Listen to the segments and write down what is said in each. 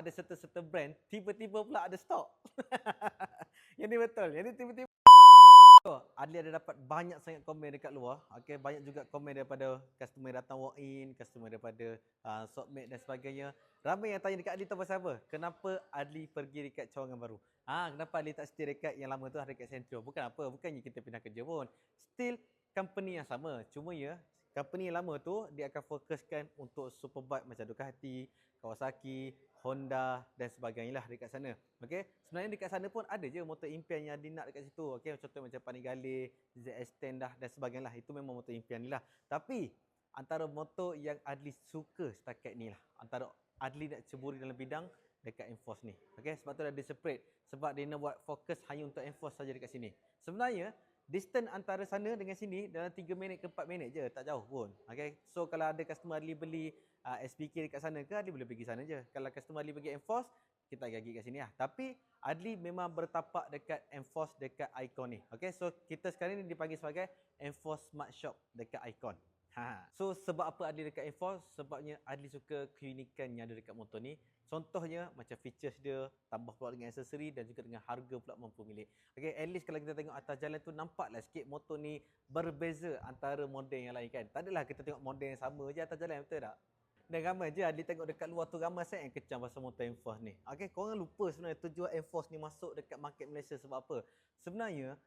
Ada serta-serta brand, tiba-tiba pula ada stok. Yang ni betul. Yang ni tiba-tiba Adli ada dapat banyak sangat komen dekat luar. Okay, banyak juga komen daripada customer datang walk in, customer daripada shopmate dan sebagainya. Ramai yang tanya dekat Adli tahu pasal apa? Kenapa Adli pergi dekat cawangan baru? Kenapa Adli tak stay dekat yang lama tu, dekat Central? Bukan apa, bukannya kita pindah kerja pun. Still company yang sama. Cuma ya, company yang lama tu dia akan fokuskan untuk superbike macam Ducati, Kawasaki, Honda dan sebagainya lah dekat sana. Okey, sebenarnya dekat sana pun ada je motor impian yang Adli nak dekat situ. Okey, contoh macam Panigale, ZS10 dah dan sebagainya lah. Itu memang motor impian ni lah. Tapi antara motor yang Adli suka setakat ni lah, antara Adli nak ceburi dalam bidang dekat Enforce ni. Okey, sebab tu dah dia separate. Sebab dia nak buat fokus hanya untuk Enforce saja dekat sini. Sebenarnya distance antara sana dengan sini dalam 3 minit ke 4 minit je, tak jauh pun. Okay? So kalau ada customer Adli beli SPK dekat sana ke, Adli boleh pergi sana je. Kalau customer Adli pergi Enforce, kita pergi kat sini lah. Tapi Adli memang bertapak dekat Enforce dekat Icon ni. Okay? So kita sekarang ni dipanggil sebagai Enforce Smart Shop dekat Icon. So sebab apa Adli dekat Enforce? Sebabnya Adli suka keunikan yang ada dekat motor ni. Contohnya macam features dia, tambah pula dengan aksesori dan juga dengan harga pula mampu milik. Okay, at least kalau kita tengok atas jalan tu nampaklah sikit motor ni berbeza antara model yang lain kan. Tak adalah kita tengok model yang sama je atas jalan, betul tak? Dan ramai je Adli tengok dekat luar tu, ramai sangat yang kecam pasal motor Enforce ni. Okay, korang lupa sebenarnya tujuan Enforce ni masuk dekat market Malaysia sebab apa? Sebenarnya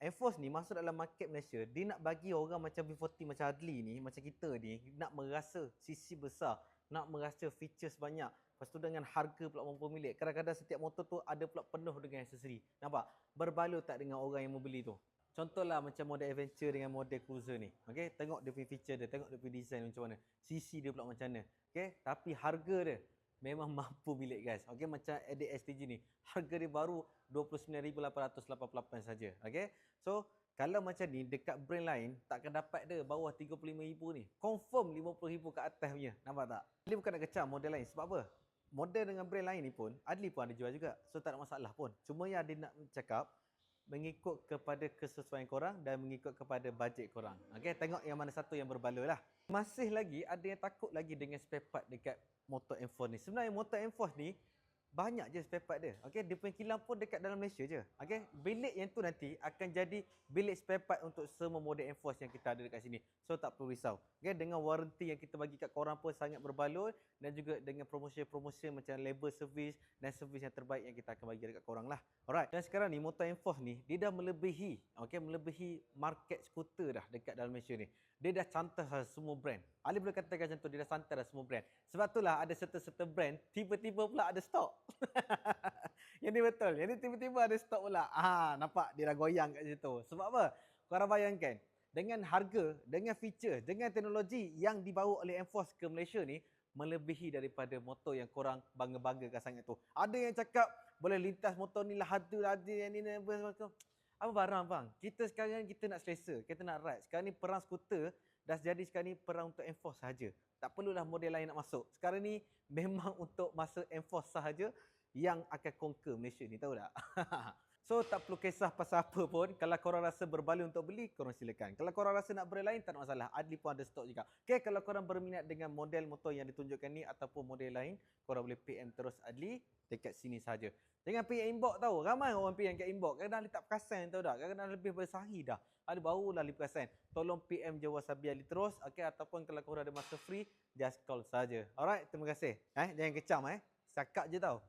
Enforce ni masuk dalam market Malaysia, dia nak bagi orang macam V40 macam Adli ni, macam kita ni, nak merasa sisi besar, nak merasa features banyak. Lepas tu dengan harga pula mampu milik. Kadang-kadang setiap motor tu ada pula penuh dengan aksesori. Nampak? Berbaloi tak dengan orang yang membeli tu? Contohlah macam model adventure dengan model cruiser ni. Okay? Tengok dia punya feature dia, tengok dia punya design macam mana. Sisi dia pula macam mana. Okay? Tapi harga dia memang mampu milik guys. Okay? Macam ADX STG ni. Harga dia baru 29,888 saja. Okay? So, kalau macam ni dekat brand lain takkan dapat dia bawah 35,000 ni. Confirm 50,000 ke atas punya. Nampak tak? Adli bukan nak kecam model lain. Sebab apa? Model dengan brand lain ni pun Adli pun ada jual juga. So tak ada masalah pun. Cuma yang Adli nak cakap mengikut kepada kesesuaian korang dan mengikut kepada bajet korang. Okay, tengok yang mana satu yang berbaloi lah. Masih lagi ada yang takut lagi dengan spare part dekat motor Enforce ni. Sebenarnya motor Enforce ni banyak je spare part dia. Okey, dia punya kilang pun dekat dalam Malaysia je. Okey, bilik yang tu nanti akan jadi bilik spare part untuk semua model Enforce yang kita ada dekat sini. So tak perlu risau. Okey, dengan warranty yang kita bagi kat korang pun sangat berbaloi dan juga dengan promosi-promosi macam label service dan servis yang terbaik yang kita akan bagi dekat korang lah. Alright. Dan sekarang ni motor Enforce ni dia dah melebihi market skuter dah dekat dalam Malaysia ni. Dia dah cantas semua brand. Ali boleh katakan macam tu, dia dah santai dah semua brand. Sebab itulah ada serta-serta brand, tiba-tiba pula ada stok. Yang ni betul. Yang ni tiba-tiba ada stok pula. Nampak dia dah goyang kat situ. Sebab apa? Korang bayangkan, dengan harga, dengan feature, dengan teknologi yang dibawa oleh Enforce ke Malaysia ni, melebihi daripada motor yang korang bangga-banggakan sangat tu. Ada yang cakap, boleh lintas motor ni lah, ada yang ni, apa barang bang? Kita sekarang kita nak selesa, kita nak ride. Sekarang ni perang skuter dah jadi sekarang ni perang untuk Enforce sahaja. Tak perlulah model lain nak masuk. Sekarang ni memang untuk masa Enforce sahaja yang akan conquer Malaysia ni, tahu tak? So tak perlu kisah pasal apa pun. Kalau korang rasa berbaloi untuk beli, korang silakan. Kalau korang rasa nak brand lain, tak ada masalah. Adli pun ada stok juga. Okay, kalau korang berminat dengan model motor yang ditunjukkan ni ataupun model lain, korang boleh PM terus Adli dekat sini saja. Jangan PM inbox tahu. Ramai orang PM kat inbox. Kadang-kadang Adli tak perasan tahu tak. Kadang-kadang lebih daripada sehari dah. Adli barulah Adli perasan. Tolong PM je Wasabi Adli terus. Okay, ataupun kalau korang ada masa free, just call saja. Alright, terima kasih. Jangan kecam Cakap je tau.